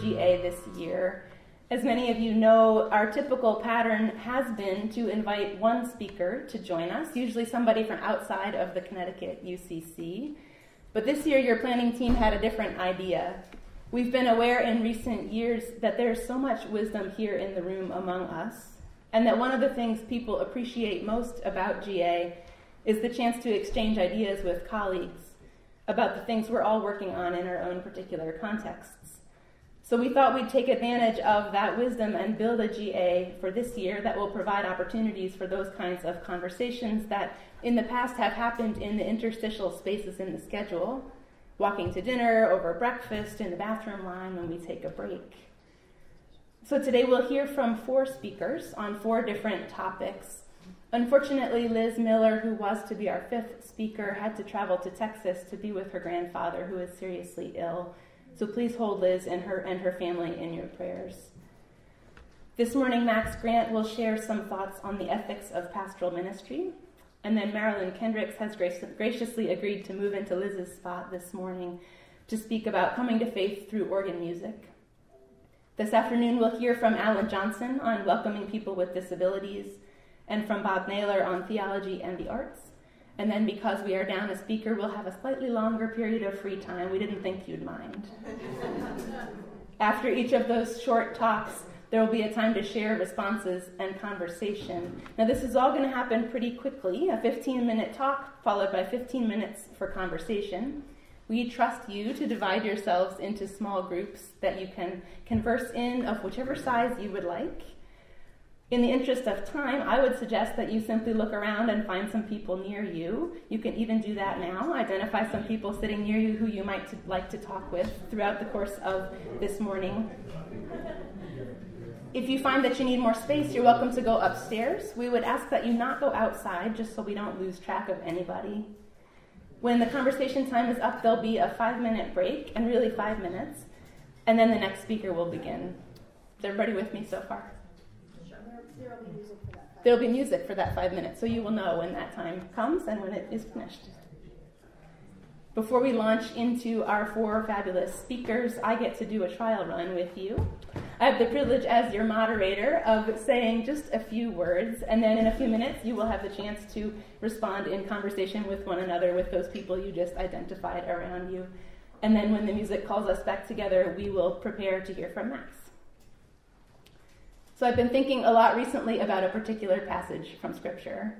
GA this year. As many of you know, our typical pattern has been to invite one speaker to join us, usually somebody from outside of the Connecticut UCC. But this year, your planning team had a different idea. We've been aware in recent years that there's so much wisdom here in the room among us, and that one of the things people appreciate most about GA is the chance to exchange ideas with colleagues about the things we're all working on in our own particular contexts. So we thought we'd take advantage of that wisdom and build a GA for this year that will provide opportunities for those kinds of conversations that in the past have happened in the interstitial spaces in the schedule, walking to dinner, over breakfast, in the bathroom line when we take a break. So today we'll hear from 4 speakers on 4 different topics. Unfortunately, Liz Miller, who was to be our 5th speaker, had to travel to Texas to be with her grandfather, who is seriously ill. So please hold Liz and her family in your prayers. This morning, Max Grant will share some thoughts on the ethics of pastoral ministry. And then Marilyn Kendricks has graciously agreed to move into Liz's spot this morning to speak about coming to faith through organ music. This afternoon, we'll hear from Alan Johnson on welcoming people with disabilities, and from Bob Naylor on theology and the arts. And then because we are down a speaker, we'll have a slightly longer period of free time. We didn't think you'd mind. After each of those short talks, there will be a time to share responses and conversation. Now, this is all going to happen pretty quickly, a 15-minute talk followed by 15 minutes for conversation. We trust you to divide yourselves into small groups that you can converse in of whichever size you would like. In the interest of time, I would suggest that you simply look around and find some people near you. You can even do that now. Identify some people sitting near you who you might like to talk with throughout the course of this morning. If you find that you need more space, you're welcome to go upstairs. We would ask that you not go outside, just so we don't lose track of anybody. When the conversation time is up, there'll be a 5-minute break, and really 5 minutes, and then the next speaker will begin. Is everybody with me so far? There'll be music for that 5 minutes, so you will know when that time comes and when it is finished. Before we launch into our 4 fabulous speakers, I get to do a trial run with you. I have the privilege as your moderator of saying just a few words, and then in a few minutes you will have the chance to respond in conversation with one another with those people you just identified around you. And then when the music calls us back together, we will prepare to hear from Max. So I've been thinking a lot recently about a particular passage from Scripture.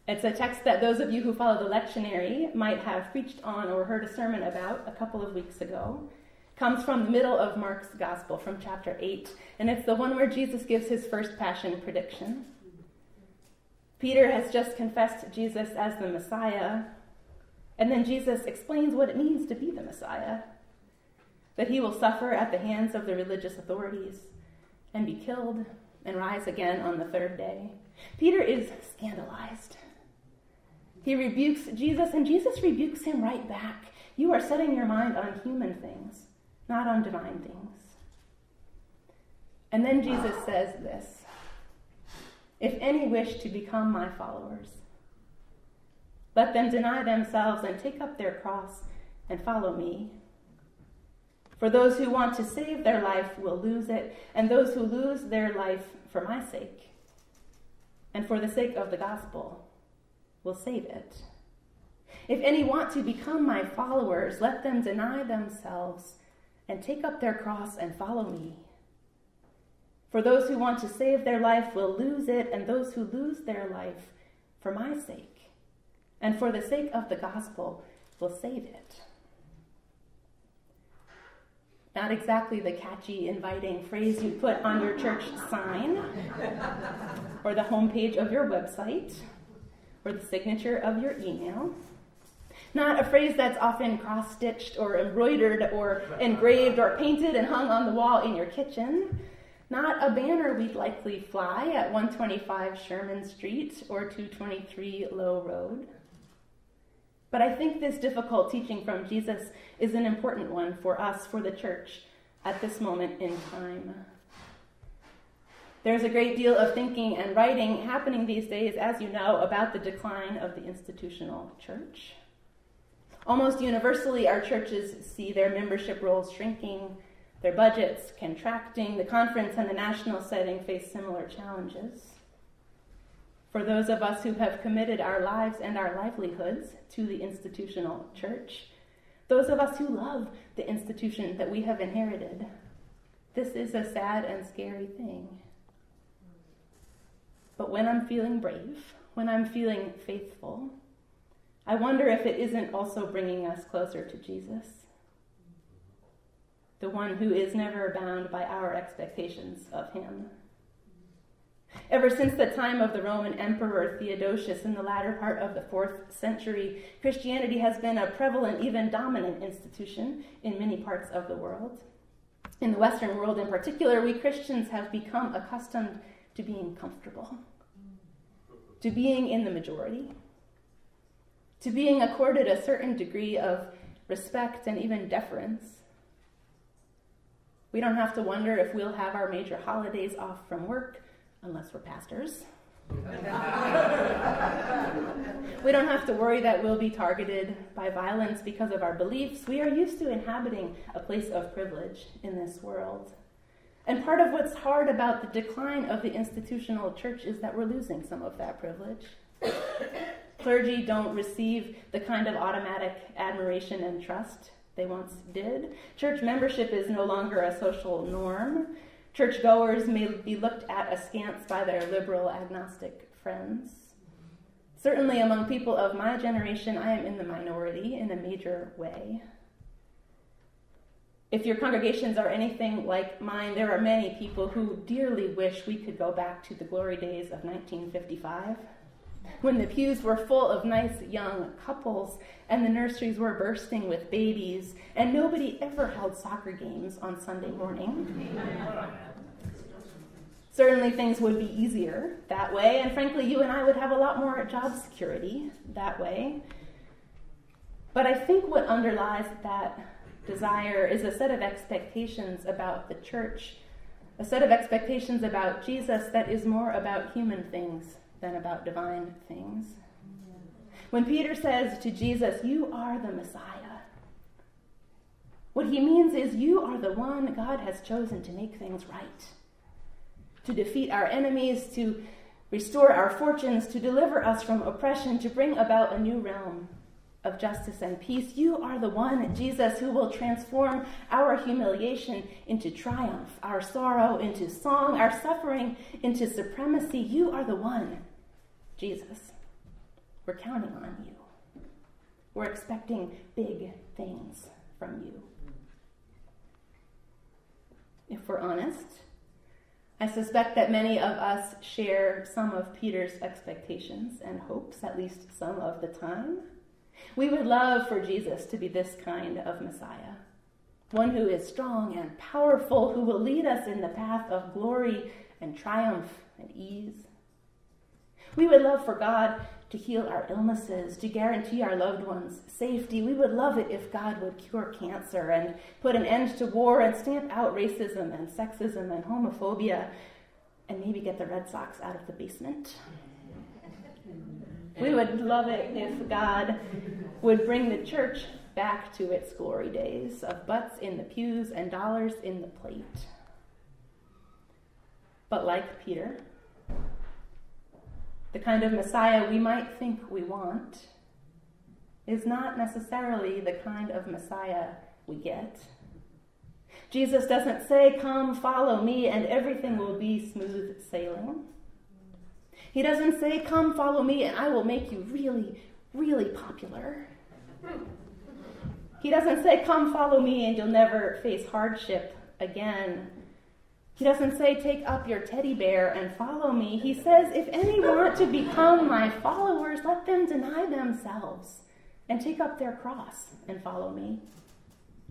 It's a text that those of you who follow the lectionary might have preached on or heard a sermon about a couple of weeks ago. It comes from the middle of Mark's Gospel, from chapter 8, and it's the one where Jesus gives his first passion prediction. Peter has just confessed Jesus as the Messiah, and then Jesus explains what it means to be the Messiah, that he will suffer at the hands of the religious authorities, and be killed, and rise again on the 3rd day. Peter is scandalized. He rebukes Jesus, and Jesus rebukes him right back. You are setting your mind on human things, not on divine things. And then Jesus says this: if any wish to become my followers, let them deny themselves and take up their cross and follow me. For those who want to save their life will lose it, and those who lose their life for my sake, and for the sake of the gospel, will save it. If any want to become my followers, let them deny themselves and take up their cross and follow me. For those who want to save their life will lose it, and those who lose their life for my sake, and for the sake of the gospel, will save it. Not exactly the catchy, inviting phrase you put on your church sign, or the homepage of your website, or the signature of your email. Not a phrase that's often cross-stitched or embroidered or engraved or painted and hung on the wall in your kitchen. Not a banner we'd likely fly at 125 Sherman Street or 223 Low Road. But I think this difficult teaching from Jesus is an important one for us, for the church, at this moment in time. There's a great deal of thinking and writing happening these days, as you know, about the decline of the institutional church. Almost universally, our churches see their membership rolls shrinking, Their budgets contracting, the conference and the national setting face similar challenges. For those of us who have committed our lives and our livelihoods to the institutional church, those of us who love the institution that we have inherited, this is a sad and scary thing. But when I'm feeling brave, when I'm feeling faithful, I wonder if it isn't also bringing us closer to Jesus, the one who is never bound by our expectations of him. Ever since the time of the Roman Emperor Theodosius in the latter part of the 4th century, Christianity has been a prevalent, even dominant institution in many parts of the world. In the Western world in particular, we Christians have become accustomed to being comfortable, to being in the majority, to being accorded a certain degree of respect and even deference. We don't have to wonder if we'll have our major holidays off from work, unless we're pastors. We don't have to worry that we'll be targeted by violence because of our beliefs. We are used to inhabiting a place of privilege in this world. And part of what's hard about the decline of the institutional church is that we're losing some of that privilege. Clergy don't receive the kind of automatic admiration and trust they once did. Church membership is no longer a social norm. Churchgoers may be looked at askance by their liberal agnostic friends. Certainly among people of my generation, I am in the minority in a major way. If your congregations are anything like mine, there are many people who dearly wish we could go back to the glory days of 1955, when the pews were full of nice young couples and the nurseries were bursting with babies and nobody ever held soccer games on Sunday morning. Certainly things would be easier that way, and frankly, you and I would have a lot more job security that way. But I think what underlies that desire is a set of expectations about the church, a set of expectations about Jesus that is more about human things than about divine things. When Peter says to Jesus, "You are the Messiah," what he means is you are the one God has chosen to make things right, to defeat our enemies, to restore our fortunes, to deliver us from oppression, to bring about a new realm of justice and peace. You are the one, Jesus, who will transform our humiliation into triumph, our sorrow into song, our suffering into supremacy. You are the one, Jesus. We're counting on you. We're expecting big things from you. If we're honest, I suspect that many of us share some of Peter's expectations and hopes, at least some of the time. We would love for Jesus to be this kind of Messiah, one who is strong and powerful, who will lead us in the path of glory and triumph and ease. We would love for God to heal our illnesses, to guarantee our loved ones' safety. We would love it if God would cure cancer and put an end to war and stamp out racism and sexism and homophobia and maybe get the Red Sox out of the basement. We would love it if God would bring the church back to its glory days of butts in the pews and dollars in the plate. But like Peter, the kind of Messiah we might think we want is not necessarily the kind of Messiah we get. Jesus doesn't say, "Come, follow me, and everything will be smooth sailing." He doesn't say, "Come, follow me, and I will make you really, really popular." He doesn't say, "Come, follow me, and you'll never face hardship again." He doesn't say, "Take up your teddy bear and follow me." He says, "If any want to become my followers, let them deny themselves and take up their cross and follow me.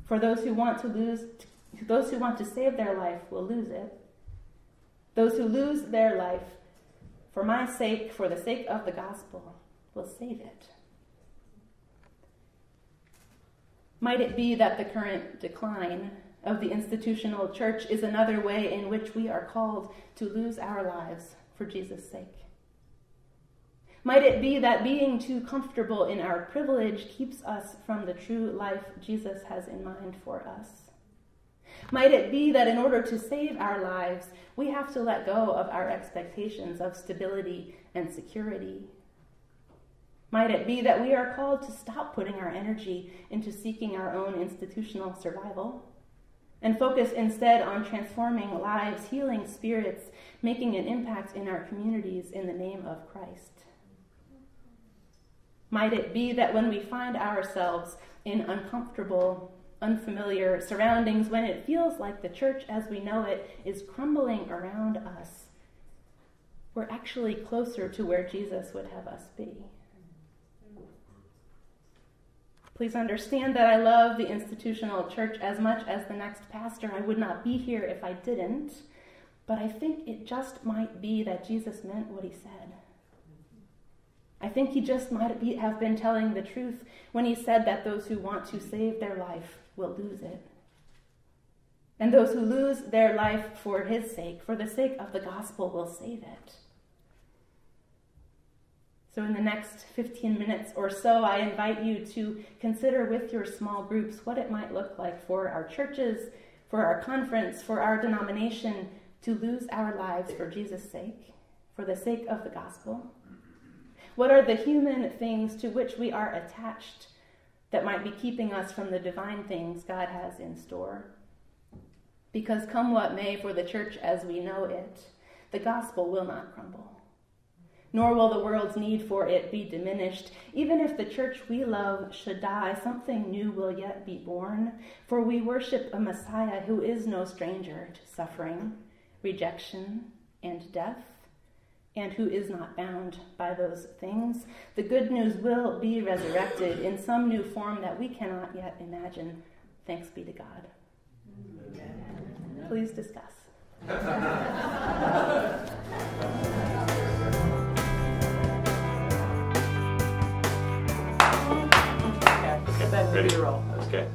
For those who want to save their life will lose it. Those who lose their life for my sake, for the sake of the gospel, will save it." Might it be that the current decline of the institutional church is another way in which we are called to lose our lives for Jesus' sake? Might it be that being too comfortable in our privilege keeps us from the true life Jesus has in mind for us? Might it be that in order to save our lives, we have to let go of our expectations of stability and security? Might it be that we are called to stop putting our energy into seeking our own institutional survival and focus instead on transforming lives, healing spirits, making an impact in our communities in the name of Christ? Might it be that when we find ourselves in uncomfortable, unfamiliar surroundings, when it feels like the church as we know it is crumbling around us, we're actually closer to where Jesus would have us be? Please understand that I love the institutional church as much as the next pastor. I would not be here if I didn't, but I think it just might be that Jesus meant what he said. I think he just might have been telling the truth when he said that those who want to save their life will lose it. And those who lose their life for his sake, for the sake of the gospel, will save it. So in the next 15 minutes or so, I invite you to consider with your small groups what it might look like for our churches, for our conference, for our denomination, to lose our lives for Jesus' sake, for the sake of the gospel. What are the human things to which we are attached that might be keeping us from the divine things God has in store? Because come what may for the church as we know it, the gospel will not crumble, nor will the world's need for it be diminished. Even if the church we love should die, something new will yet be born, for we worship a Messiah who is no stranger to suffering, rejection, and death, and who is not bound by those things. The good news will be resurrected in some new form that we cannot yet imagine. Thanks be to God. Amen. Please discuss. Okay, ready to roll. Okay.